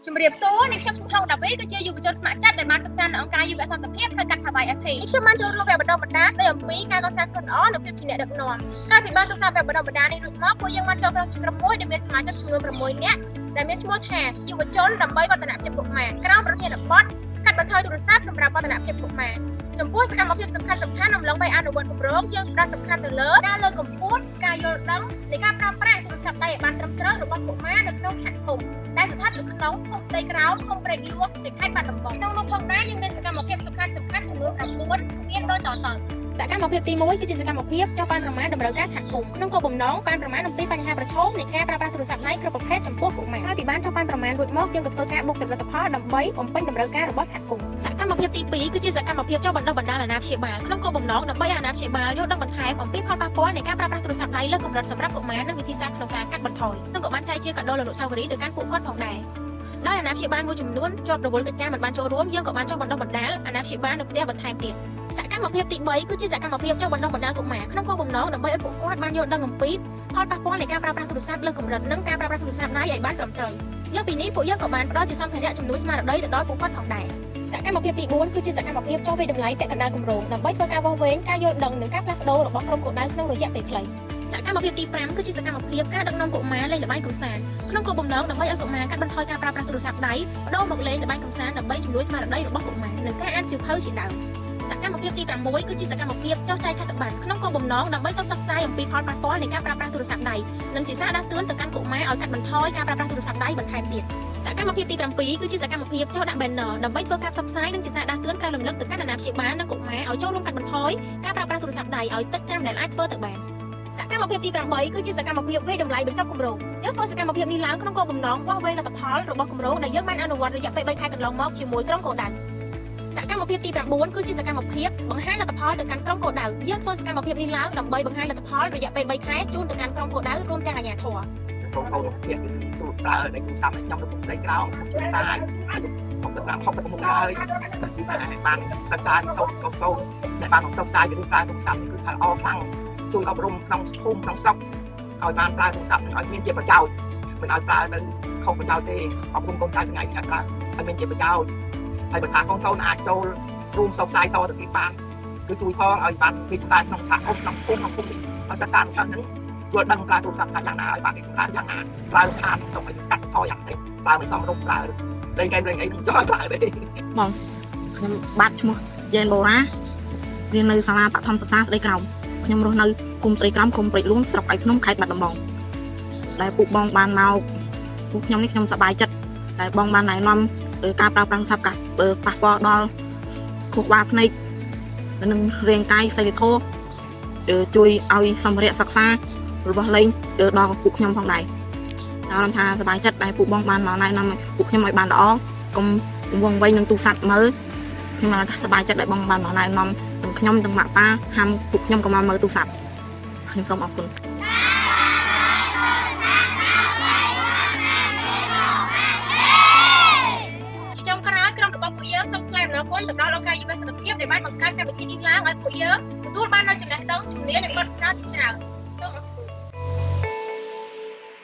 ជំរាបសួរអ្នកខ្ញុំឈ្មោះថងដាវីគឺជាយុវជនស្ម័គ្រចិត្តដែលបានសិក្សានៅអង្គការយុវសន្តិភាពហៅកាត់ថា YFP ខ្ញុំបានចូលរួមវគ្គបណ្ដុះបណ្ដាលស្ដីអំពីការកសាងខ្លួនល្អនិងភាពជាអ្នកដឹកនាំក្រោយពីបានសិក្សាវគ្គបណ្ដុះបណ្ដាលនេះរួចមកពួកយើងបានចូលក្រុមជំនុំមួយដែលមានសមាជិកចំនួន6នាក់ដែលមានឈ្មោះថាយុវជនដើម្បីវឌ្ឍនភាពកុមារក្រោមប្រធានបទកាត់បន្ថយទូរស័ព្ទសម្រាប់វឌ្ឍនភាពកុមារចំពោះសកម្មភាពសំខាន់អំឡុងពេលអនុវត្តគម្រោងយើងផ្ដោតសំខាន់ទៅលើការលើកកម្ពស់ការយល់ដឹងនៃការប្រើប្រាស់ទូរស័ព្ទដៃឲ្យបានត្រឹមត្រូវរបស់កុមារនៅក្នុងសហគមន៍ដែលស្ថិតនៅក្នុងភូមិស្ដីក្រោមឃុំព្រែកលួងនៃខេត្តបាត់ដំបងក្នុងនោះផងដែរយើងមានសកម្មភាពសំខាន់ចំនួន9មានដូចតទៅសកម្មភាពទី1គឺជាសកម្មភាពចុះបានប្រមាណតម្រូវការសហគមន៍ក្នុងគោលបំណងបានប្រមាណអំពីបញ្ហាប្រឈមនៃការប្រើប្រាស់ទូរស័ព្ទដៃគ្រប់ប្រភេទចំពោះកុមារហើយពីបានចុះបានប្រមាណរួចមកយើងក៏ធ្វើការបុកលទ្ធផលដើម្បីបំពេញតម្រូវការរបស់សហគមន៍សកម្មភាពទី2គឺជាសកម្មភាពចុះបណ្ដុះបណ្ដាលអាណាព្យាបាលក្នុងគោលបំណងដើម្បីអាណាព្យាបាលយល់ដឹងបន្ថែមអំពីផលប៉ះពាល់នៃការប្រើប្រាស់ទូរស័ព្ទដៃលើកម្រិតសម្រាប់កុមារនិងវិធីសាស្ត្រក្នុងការកាត់បន្ថយនិងក៏បានចែកជាកាដូអនុស្សាវរីយ៍ទៅកាន់ពួកគាត់ផងដែរដោយអាណាព្យាបាលមួយចំនួនជាប់រវល់កិច្ចការមិនបានចូលរួមយើងក៏បានចុះបណ្ដុះបណ្ដាលអាណាព្យាបាលនៅផ្ទះបន្ថែមទៀតសកម្មភាពទី3គឺជាសកម្មភាពចុះបណ្ដុះបណ្ដាលកុមារក្នុងគោលបំណងដើម្បីឲ្យពួកគាត់បានយល់ដឹងអំពីផលប៉ះពាល់នៃការប្រើប្រាស់ទូរស័ព្ទលើកម្រិតនិងការប្រើប្រាស់ទូរស័ព្ទដៃឲ្យបានត្រឹមត្រូវលើសពីនេះពួកយើងក៏បានផ្ដល់ជាសម្ភារៈជំនួយស្មារតីទៅដល់ពួកគាត់ផងដែរសកម្មភាពទី4គឺជាសកម្មភាពចុះវិតម្លៃពាក់កណ្ដាលគម្រោងដើម្បីធ្វើការវាស់វែងការយល់ដឹងនិងការផ្លាស់ប្ដូររបស់ក្រុមគោលដៅក្នុងរយៈពេលខ្លីសកម្មភាពទី5គឺជាសកម្មភាពការដឹកនាំកុមារលេងល្បែងកម្សាន្តក្នុងគោលបំណងដើម្បីឲ្យកុមារកាត់បន្ថយការប្រើប្រាស់ទូរស័ព្ទដៃបដូរមកលេងល្បែងកម្សាន្តដើម្បីជំនួយស្មារតីរបស់កុមារនិងការអានសៀវភៅជាដើមសកម្មភាពទី6គឺជាសកម្មភាពចុះចែកខត្ថប័ណ្ណក្នុងគោលបំណងដើម្បីចុះផ្សព្វផ្សាយអំពីផលប៉ះពាល់នៃការប្រើប្រាស់ទូរស័ព្ទដៃនិងជាសារដាស់តឿនទៅកាន់កុមារឲ្យកាត់បន្ថយការប្រើប្រាស់ទូរស័ព្ទដៃបន្ថែមទៀតសកម្មភាពទី7គឺជាសកម្មភាពចុះដាក់ banner ដើម្បីធ្វើការផ្សព្វផ្សាយនិងជាសារដាស់តឿនក្រៅរំលឹកទៅកាន់អាណាព្យាបាលនិងកុមារឲ្យចូលរួមកាត់បន្ថយការប្រើប្រាស់ទូរស័ព្ទដៃឲ្យតិចតាមដែលអាចធ្វើទៅបានសកម្មភាពទី8គឺជាសកម្មភាពវិតម្លៃបញ្ចប់គម្រោងយើងធ្វើសកម្មភាពនេះឡើងក្នុងគោលបំណងវាស់វែងលទ្ធផលរបស់គម្រោងដែលយើងបានអនុវត្តរយៈពេល3ខែកន្លងមកជាមួយក្រុមគោលដៅសកម្មភាពទី9គឺជាសកម្មភាពបង្ហាញលទ្ធផលទៅកាន់ក្រុមគោលដៅយើងធ្វើសកម្មភាពនេះឡើងដើម្បីបង្ហាញលទ្ធផលរយៈពេល3ខែជូនទៅកាន់ក្រុមគោលដៅរួមទាំងអាជ្ញាធរកូនស្ទាក់សួរតើនៃគូសាប់ខ្ញុំទៅផ្ទៃក្រោមជួយសាយ60ហើយបានសិក្សាសូត្រកូនដែលបានសិក្សាពីរូបប្រើទូរស័ព្ទនេះគឺថាល្អខ្លាំងជួយអប់រំក្នុងភូមិក្នុងស្រុកឲ្យបានប្រើទូរស័ព្ទនឹងឲ្យមានជាប្រយោជន៍មិនឲ្យប្រើទៅខុសប្រយោជន៍ទេអប់រំកូនចៅថ្ងៃនេះឲ្យប្រើឲ្យមានជាប្រយោជន៍ហើយបើថាកូនអាចចូលរួមសោកសាយតទៅទៀតបានគឺជួយផងឲ្យបានរីកចម្រើនក្នុងសហគមន៍ក្នុងភូមិឲ្យសិក្សានុសិស្សនឹងយល់ដឹងប្រើទូរស័ព្ទថាយ៉ាងណាឲ្យបានរីកចម្រើនយ៉ាងណាប្រើខានសូមឲ្យកាត់ថយយ៉ាងតិចប្រើមិនសមរម្យប្រើលេងហ្គេមលេងអីខ្ញុំចង់ប្រើទេបងខ្ញុំបាទឈ្មោះយ៉ែនបូរ៉ារៀននៅសាលាបឋមសិក្សាស្ដីក្រោមខ្ញុំរស់នៅភូមិស្ដីក្រោមឃុំព្រែកលួងស្រុកឯកភ្នំខេត្តបាត់ដំបងដែលពួកបងបានមកពួកខ្ញុំនេះខ្ញុំសប្បាយចិត្តដែលបងបានណែនាំពីការប្រើប្រាស់ទូរស័ព្ទប៉ះពាល់ដល់ខួរក្បាលភ្នែកនិងរាងកាយសីលធម៌ជួយឲ្យសម្ភារៈសិក្សារបស់លេងដល់ពួកខ្ញុំផងដែរខ្ញុំថាសប្បាយចិត្តដែលពួកបងបានមកណែនាំពួកខ្ញុំឲ្យបានល្អកុំវង្វេងនឹងទូរស័ព្ទមើលខ្ញុំថាសប្បាយចិត្តដែលបងបានមកណែនាំទាំងខ្ញុំទាំងម៉ាក់ប៉ាហាមពួកខ្ញុំក៏មកមើលទូរស័ព្ទខ្ញុំសូមអរគុណជាចុងក្រោយក្រុមរបស់ពួកយើងសូមថ្លែងអំណរគុណទៅដល់អង្គការយុវសន្តិភាពដែលបានបង្កើតកម្មវិធីនេះឡើងឲ្យពួកយើងទទួលបាននូវចំណេះដឹងជំនាញនិងបទពិសោធន៍ជាច្រើន